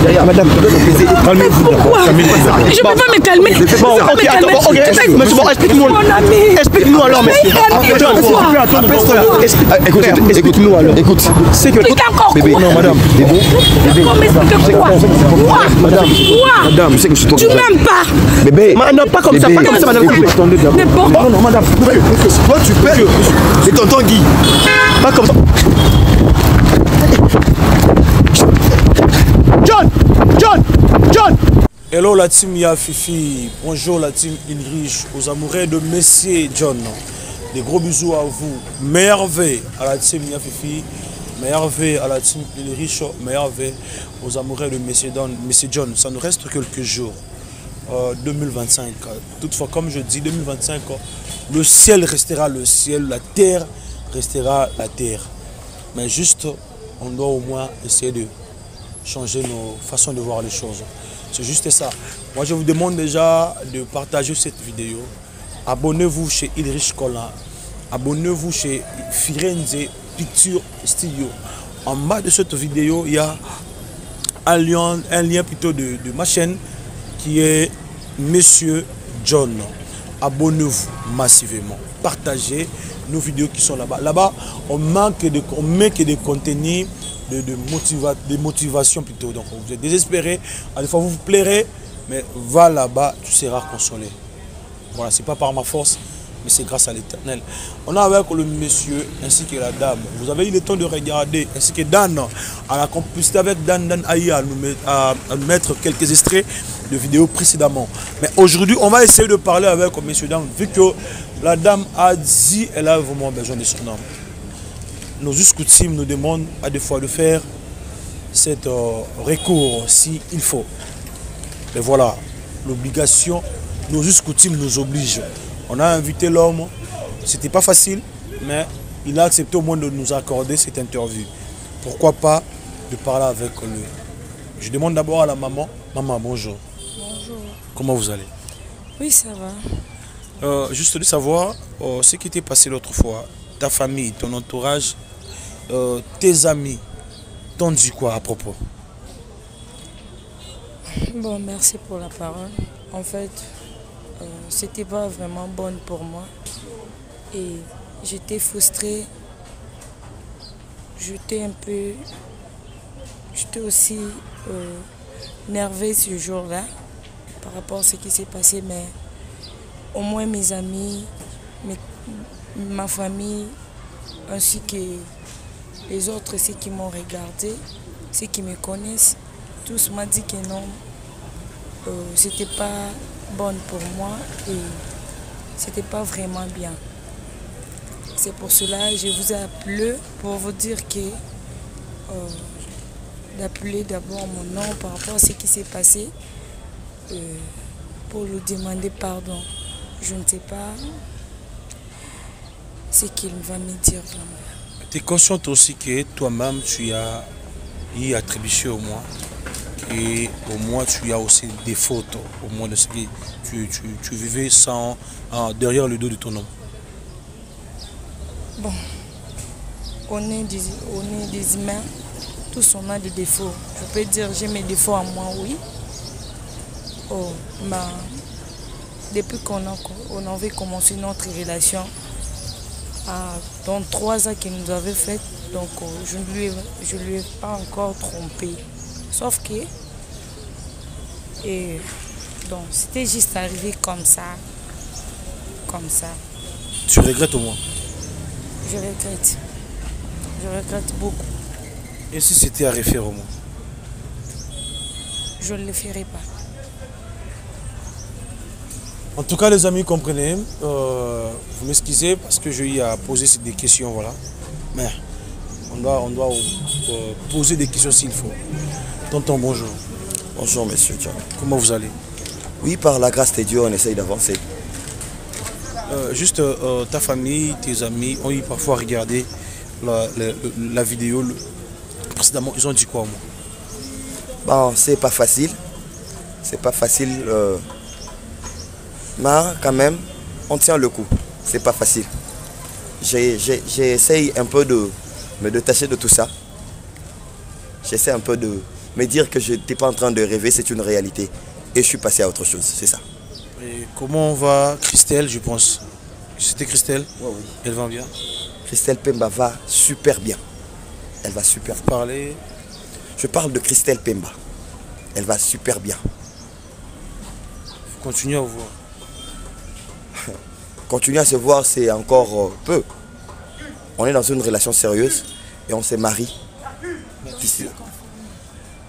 Madame, calmez-vous. Pourquoi? Je ne peux pas me calmer. Bon, ok, attends, ok, explique-nous. Explique-nous alors, monsieur. Explique-nous alors. Écoute. C'est que. Bébé. Non, madame. Bébé. Madame, je sais que je suis tombé. Tu m'aimes pas. Bébé. Non, pas comme ça, pas comme ça, madame. Non, madame. Toi, tu paies. C'est tonton Guy. Pas comme ça. John. Hello la team Ya Fifi, bonjour la team Ulrich, aux amoureux de Monsieur John. Des gros bisous à vous. Meilleur vœu à la team Ya Fifi, meilleur vœu à la team Ulrich, meilleur vœu aux amoureux de Monsieur John. Ça nous reste quelques jours. 2025. Toutefois, comme je dis, 2025, le ciel restera le ciel, la terre restera la terre. Mais juste, on doit au moins essayer de changer nos façons de voir les choses. C'est juste ça. Moi, je vous demande déjà de partager cette vidéo. Abonnez-vous chez Ulrich Collin. Abonnez-vous chez Firenze Picture Studio. En bas de cette vidéo, il y a un lien plutôt de ma chaîne qui est Monsieur John. Abonnez-vous massivement. Partagez nos vidéos qui sont là-bas. Là-bas, on met que des contenus de motivation plutôt. Donc vous êtes désespéré, à des fois vous vous plairez, mais va là-bas, tu seras consolé. Voilà, c'est pas par ma force, mais c'est grâce à l'Éternel. On a avec le monsieur ainsi que la dame. Vous avez eu le temps de regarder, ainsi que Dan, à la complicité avec Dan Aïe à nous mettre quelques extraits de vidéos précédemment. Mais aujourd'hui, on va essayer de parler avec le monsieur Dan, vu que la dame a dit elle a vraiment besoin de son homme. Nos us coutumes nous demandent à des fois de faire cet recours s'il faut. Mais voilà, l'obligation, nos us coutumes nous obligent. On a invité l'homme, c'était pas facile, mais il a accepté au moins de nous accorder cette interview. Pourquoi pas de parler avec lui. Je demande d'abord à la maman. Maman, bonjour. Bonjour. Comment vous allez? Oui, ça va. Juste de savoir ce qui t'est passé l'autre fois, ta famille, ton entourage, tes amis t'ont dit quoi à propos? Bon, merci pour la parole. En fait, c'était pas vraiment bonne pour moi et j'étais frustrée. J'étais aussi nerveuse ce jour-là par rapport à ce qui s'est passé, mais au moins mes amis, ma famille, ainsi que les autres, ceux qui m'ont regardé, ceux qui me connaissent, tous m'ont dit que non, c'était pas bonne pour moi et c'était pas vraiment bien. C'est pour cela que je vous ai appelé pour vous dire que d'appeler d'abord mon nom par rapport à ce qui s'est passé pour lui demander pardon. Je ne sais pas ce qu'il va me dire vraiment. Tu es consciente aussi que toi-même tu as y attribué au moins et au moins tu as aussi des fautes au moins de ce que tu vivais sans derrière le dos de ton homme. Bon, on est des humains, tous on a des défauts. Je peux dire j'ai mes défauts à moi, oui. Oh, mais depuis qu'on avait commencé notre relation, dans 3 ans qu'il nous avait fait, donc je ne lui ai pas encore trompé. Sauf que donc c'était juste arrivé comme ça. Tu regrettes au moins? Je regrette beaucoup. Et si c'était à refaire au moins? Je ne le ferai pas. En tout cas, les amis, comprenez, vous m'excusez parce que je lui ai posé des questions, voilà. Mais on doit poser des questions s'il faut. Tonton, bonjour. Bonjour, monsieur John. Comment vous allez? Oui, par la grâce de Dieu, on essaye d'avancer. Juste ta famille, tes amis ont eu parfois regardé la vidéo précédemment. Ils ont dit quoi, moi? Bon, c'est pas facile. C'est pas facile. Mais quand même, on tient le coup. C'est pas facile. J'essaye un peu de me détacher de tout ça. J'essaie un peu de me dire que je n'étais pas en train de rêver, c'est une réalité. Et je suis passé à autre chose, c'est ça. Et comment va Christelle, je pense? C'était Christelle? Oui. Elle va bien? Christelle Pemba va super bien. Elle va super bien. Parler. Je parle de Christelle Pemba. Elle va super bien. Continuez à vous voir. Continuer à se voir, c'est encore peu. On est dans une relation sérieuse et on se marie. D'ici là.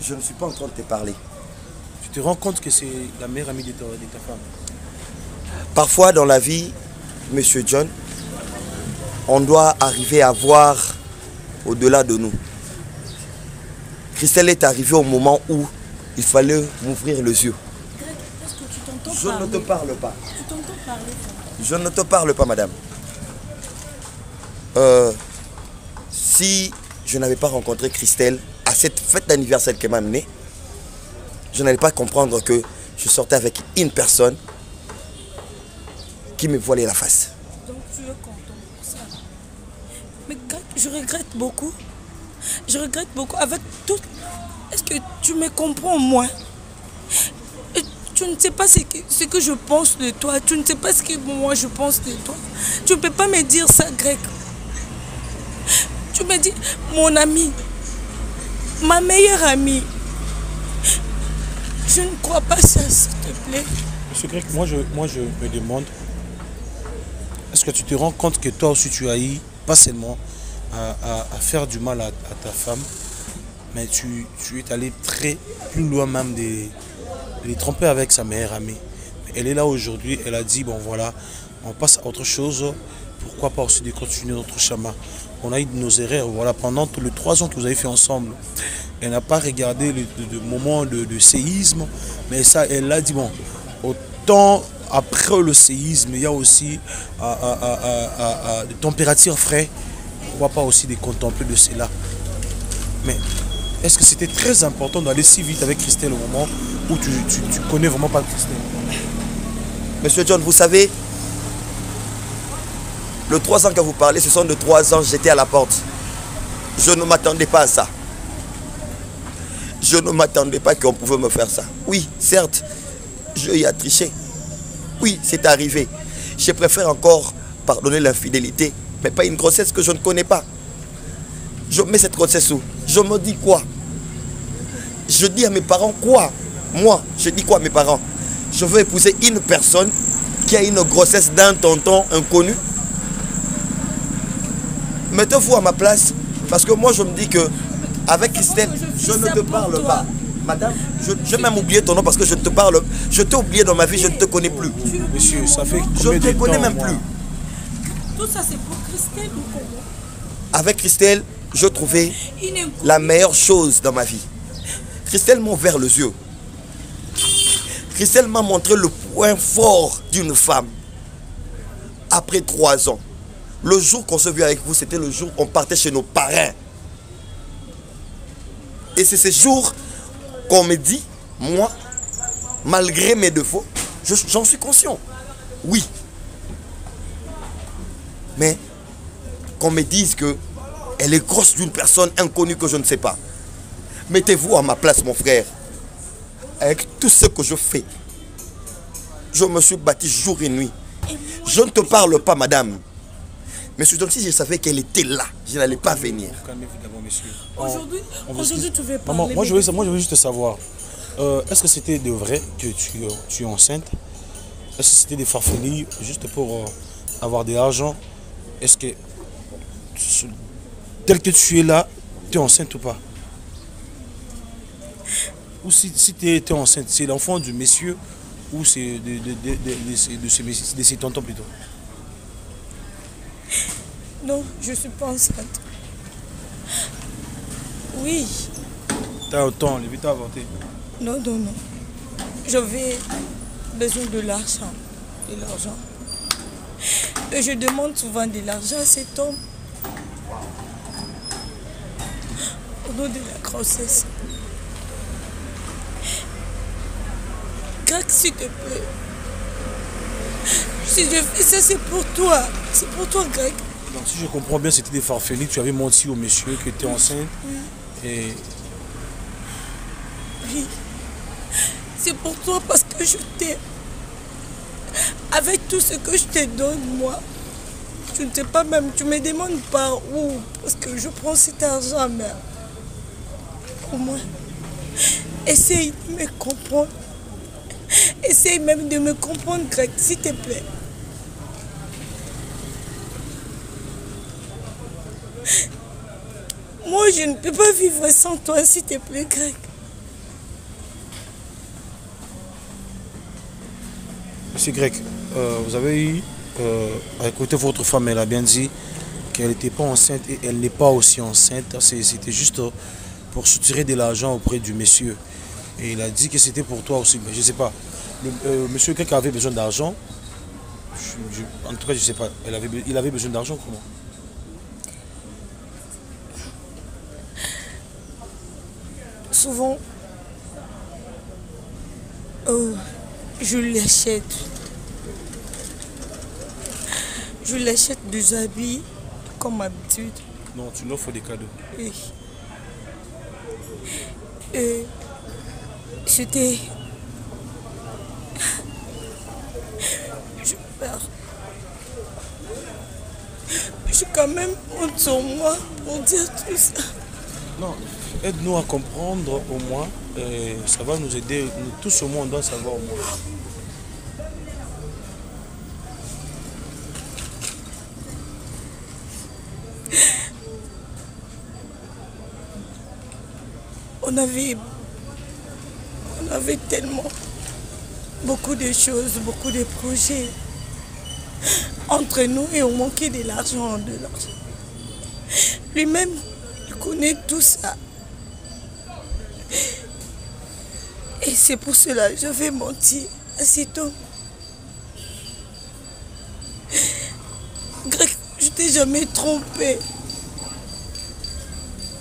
Je ne suis pas en train de te parler. Tu te rends compte que c'est la meilleure amie de ta femme? Parfois dans la vie, Monsieur John, on doit arriver à voir au-delà de nous. Christelle est arrivée au moment où il fallait m'ouvrir les yeux. Est-ce que tu t'entends Je ne te parle pas. Tu t'entends parler? Je ne te parle pas, madame. Si je n'avais pas rencontré Christelle à cette fête d'anniversaire qu'elle m'a amenée, je n'allais pas comprendre que je sortais avec une personne qui me voilait la face. Donc tu es content pour ça. Mais je regrette beaucoup. Je regrette beaucoup avec tout. Est-ce que tu me comprends, moi? Et tu ne sais pas ce que je pense de toi. Tu ne sais pas ce que moi je pense de toi. Tu ne peux pas me dire ça, Greg. Tu me dis, mon ami, ma meilleure amie. Je ne crois pas ça, s'il te plaît. Monsieur Greg, moi je me demande, est-ce que tu te rends compte que toi aussi tu as eu, pas seulement à faire du mal à ta femme, mais tu es allé plus loin même de les tromper avec sa meilleure amie. Elle est là aujourd'hui, elle a dit, bon voilà, on passe à autre chose, pourquoi pas aussi de continuer notre chemin. On a eu nos erreurs, voilà, pendant tous les 3 ans que vous avez fait ensemble. Elle n'a pas regardé le moment de séisme, mais ça, elle a dit, bon, autant après le séisme, il y a aussi des températures frais, pourquoi pas aussi de contempler de cela. Mais est-ce que c'était très important d'aller si vite avec Christelle au moment où tu connais vraiment pas Christelle? Monsieur John, vous savez, le 3 ans que vous parlez, ce sont de 3 ans, j'étais à la porte. Je ne m'attendais pas à ça. Je ne m'attendais pas qu'on pouvait me faire ça. Oui, certes, je y ai triché. Oui, c'est arrivé. Je préfère encore pardonner l'infidélité, mais pas une grossesse que je ne connais pas. Je mets cette grossesse où? Je me dis quoi? Je dis à mes parents quoi? Moi, je dis quoi à mes parents? Je veux épouser une personne qui a une grossesse d'un tonton inconnu. Mettez-vous à ma place, parce que moi je me dis que avec Christelle, je ne te parle pas. Madame, je vais même oublier ton nom parce que je te parle. Je t'ai oublié dans ma vie, je ne te connais plus. Monsieur, ça fait Je combien ne de te temps? connais même plus. Tout ça, c'est pour Christelle ou comment? Avec Christelle, je trouvais la meilleure chose dans ma vie. Christelle m'a ouvert les yeux. Christelle m'a montré le point fort d'une femme. Après 3 ans. Le jour qu'on se vit avec vous, c'était le jour où on partait chez nos parrains. Et c'est ce jour qu'on me dit, moi, malgré mes défauts, j'en suis conscient. Oui. Mais qu'on me dise qu'elle est grosse d'une personne inconnue que je ne sais pas. Mettez-vous à ma place, mon frère. Avec tout ce que je fais, je me suis battu jour et nuit. Je ne te parle pas, madame. Monsieur John, si je savais qu'elle était là, je n'allais pas venir. Calmez-vous d'abord, monsieur. Aujourd'hui, tu veux parler. Maman, moi, je veux juste savoir, est-ce que c'était de vrai que tu es enceinte? Est-ce que c'était des farfelis juste pour avoir de l'argent? Est-ce que, tel que tu es là, tu es enceinte ou pas? Ou si tu es enceinte, c'est l'enfant du monsieur ou c'est de ses tontons plutôt? Non, je ne suis pas enceinte. Oui. Tu as un temps, les vite à avorter. Non. J'avais besoin de l'argent. Et je demande souvent de l'argent à cet homme. Au nom de la grossesse. Greg, s'il te plaît. Si je fais ça, c'est pour toi. C'est pour toi, Greg. Donc si je comprends bien, c'était des farfelis. Tu avais menti au monsieur que tu étais enceinte. Et chérie. C'est pour toi parce que je t'aime. Avec tout ce que je te donne, moi, tu ne sais pas même, tu me demandes par où, parce que je prends cet argent, mais au moins, essaye de me comprendre. Essaye même de me comprendre, Greg, s'il te plaît. Moi, je ne peux pas vivre sans toi, s'il te plaît, Greg. Monsieur Greg, vous avez eu à écouter votre femme, elle a bien dit qu'elle n'était pas enceinte et elle n'est pas aussi enceinte. C'était juste pour soutirer de l'argent auprès du monsieur. Et il a dit que c'était pour toi aussi, mais je ne sais pas. Monsieur Greg avait besoin d'argent. En tout cas, je ne sais pas. Il avait besoin d'argent comment? Souvent, je l'achète. Je l'achète des habits, comme d'habitude. Non, tu l'offres des cadeaux. Oui. J'étais... Je pars. J'ai quand même honte sur moi pour dire tout ça. Non, aide-nous à comprendre au moins. Ça va nous aider. Nous tous au moins, on doit savoir au moins. On avait tellement beaucoup de choses, beaucoup de projets entre nous et on manquait de l'argent. Lui-même, il connaît tout ça. Et c'est pour cela que je vais mentir à cet homme. Greg, je t'ai jamais trompé.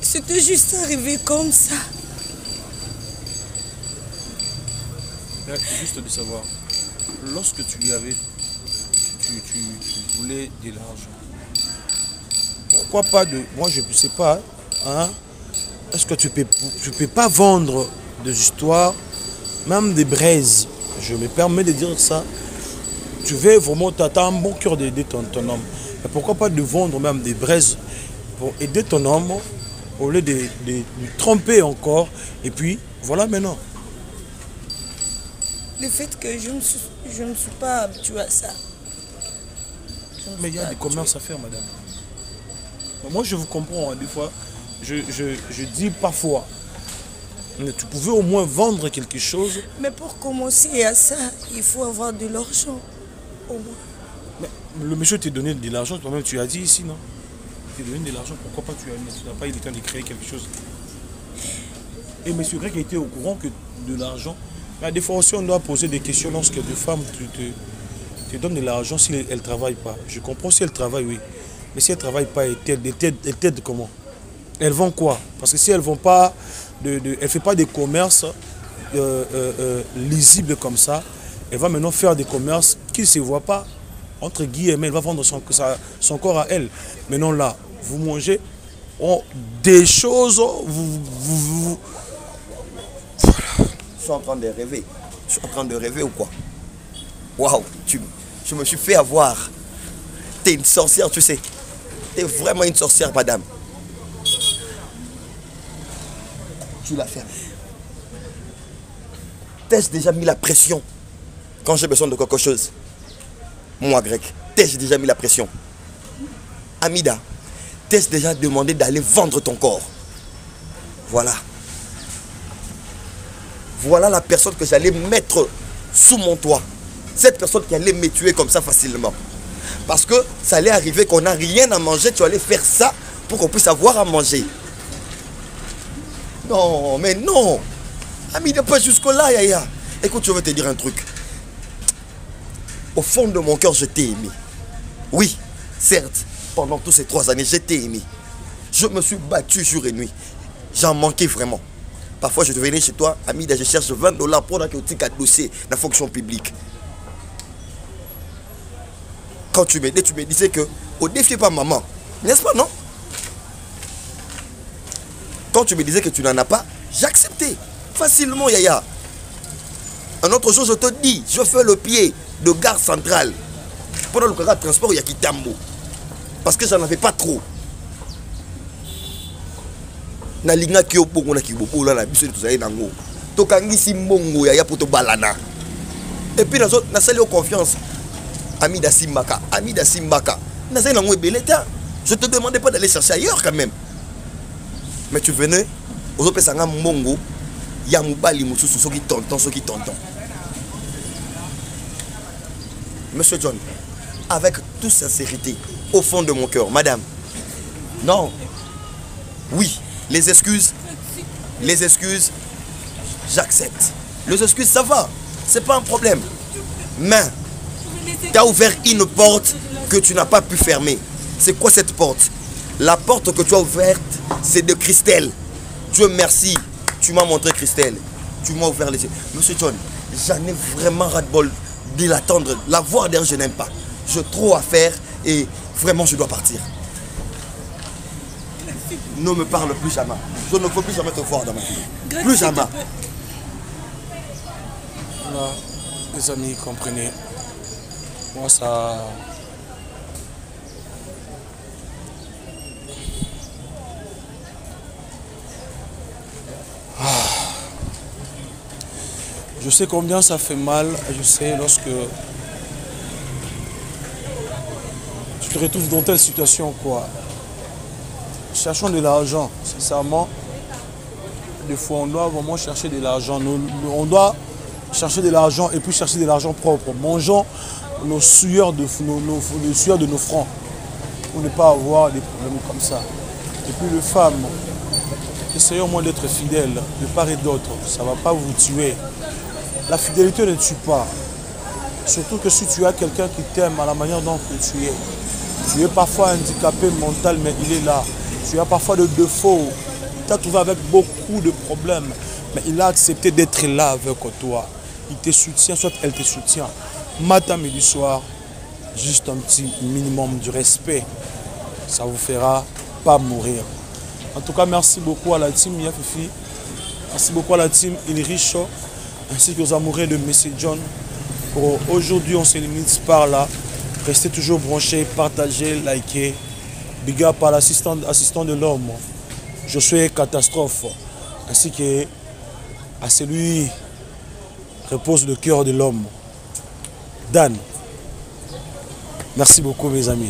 C'était juste arrivé comme ça. Juste de savoir, lorsque tu lui avais, tu voulais de l'argent, pourquoi pas de, moi je ne sais pas, hein, est-ce que tu peux pas vendre des histoires, même des braises, je me permets de dire ça, tu veux vraiment, tu as un bon cœur d'aider ton homme, mais pourquoi pas de vendre même des braises pour aider ton homme, au lieu de lui tromper encore, et puis voilà maintenant. Le fait que je ne suis pas habituée à ça. Mais il y a des commerces à faire, madame. Moi, je vous comprends, hein, des fois, je dis parfois, mais tu pouvais au moins vendre quelque chose. Mais pour commencer à ça, il faut avoir de l'argent, au moins. Mais le monsieur t'a donné de l'argent, toi-même, tu as dit ici, non? Il t'a donné de l'argent, pourquoi pas tu n'as pas eu le temps de créer quelque chose? Et monsieur Greg a été au courant que de l'argent. Mais des fois aussi, on doit poser des questions lorsque des femmes te donnent de l'argent si elles ne travaillent pas. Je comprends si elles travaillent, oui. Mais si elles ne travaillent pas, elles t'aident comment? Elles vont quoi? Parce que si elles ne font pas des commerces lisibles comme ça, elle va maintenant faire des commerces qui ne se voient pas. Entre guillemets, elle va vendre son corps à elle. Maintenant là, vous mangez des choses, Je suis en train de rêver. Je suis en train de rêver ou quoi? Waouh, je me suis fait avoir. T'es une sorcière, tu sais. T'es vraiment une sorcière, madame. Tu l'as fait. T'ai-je déjà mis la pression quand j'ai besoin de quelque chose? Moi, Greg, t'ai-je déjà mis la pression? Amida, t'ai-je déjà demandé d'aller vendre ton corps? Voilà. Voilà la personne que j'allais mettre sous mon toit. Cette personne qui allait me tuer comme ça facilement. Parce que ça allait arriver qu'on n'a rien à manger. Tu allais faire ça pour qu'on puisse avoir à manger. Non, mais non. Ami, ne pas jusque-là, Yaya. Écoute, je veux te dire un truc. Au fond de mon cœur, je t'ai aimé. Oui, certes, pendant toutes ces 3 années, je t'ai aimé. Je me suis battu jour et nuit. J'en manquais vraiment. Parfois, je venais chez toi, Amida, je cherche $20 pour que tu aies dossier dans la fonction publique. Quand tu m'aidais, tu me disais que au défi pas maman. N'est-ce pas, non? Quand tu me disais que tu n'en as pas, j'ai accepté. Facilement, Yaya. Un autre jour, je te dis, je fais le pied de gare centrale. Pendant le carré de transport, il y a Kitambo. Parce que j'en avais pas trop. Na linga ki opongo na kibopo la biso tout ça nango. To kangisi mbongo ya poto balana. Et puis na sali confiance. Ami da Simbaka, Na sali nango ebeleta. Je te demandais pas d'aller chercher ailleurs quand même. Mais tu venais aux pesanga mbongo ya mubali mususu soki tonton. Monsieur John, avec toute sincérité, au fond de mon cœur, madame, non, oui, les excuses, j'accepte. Les excuses, ça va, c'est pas un problème. Mais, tu as ouvert une porte que tu n'as pas pu fermer. C'est quoi cette porte? La porte que tu as ouverte, c'est de Christelle. Dieu merci, tu m'as montré Christelle. Tu m'as ouvert les yeux. Monsieur John, j'en ai vraiment ras-le-bol de l'attendre. La voir d'ailleurs, je n'aime pas. J'ai trop à faire et vraiment, je dois partir. Ne me parle plus jamais. Je ne veux plus jamais te voir dans ma vie. Plus jamais. Là, les amis, comprenez. Moi, ça... Je sais combien ça fait mal. Je sais lorsque tu te retrouves dans telle situation, quoi. Cherchons de l'argent, sincèrement. Des fois, on doit vraiment chercher de l'argent. On doit chercher de l'argent et puis chercher de l'argent propre. Mangeons nos sueurs de nos francs pour ne pas avoir des problèmes comme ça. Et puis les femmes, essayons au moins d'être fidèles de part et d'autre. Ça ne va pas vous tuer. La fidélité ne tue pas. Surtout que si tu as quelqu'un qui t'aime à la manière dont tu es parfois handicapé mental, mais il est là. Tu as parfois des défauts. Il t'a trouvé avec beaucoup de problèmes, mais il a accepté d'être là avec toi. Il te soutient, soit elle te soutient. Matin, midi, soir, juste un petit minimum de respect. Ça vous fera pas mourir. En tout cas, merci beaucoup à la team Mia Fifi. Merci beaucoup à la team Ilrich, ainsi qu'aux amoureux de Monsieur John. Pour aujourd'hui, on se limite par là. Restez toujours branchés, partagez, likez. Big up à l'assistant de l'homme, Josué Catastrophe, ainsi qu'à celui repose le cœur de l'homme, Dan. Merci beaucoup mes amis.